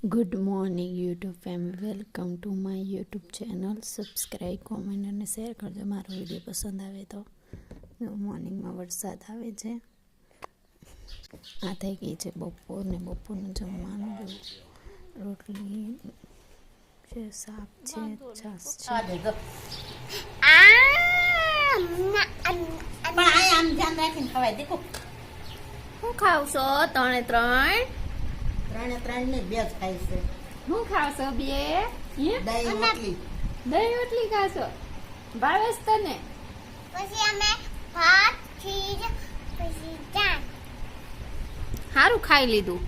Good morning YouTube family, welcome to my YouTube channel. Subscribe, comment અને share કરજો. મારો video પસંદ આવે તો. મોર્નિંગમાં વરસાદ આવે છે. આ થઈ ગઈ છે બપોરનું જમવાનું. રોટલી છે, શાક છે, છાશ છે. શું ખાવ છો? ત્રણે ત્રણ ને બે જ ખાય છે. શું ખાવશો? બે દહીં રોટલી. દહીં રોટલી ખાશો? ભાવેશ તને? પછી અમે ભાત ખીર પછી ચા. સારું ખાઈ લીધું.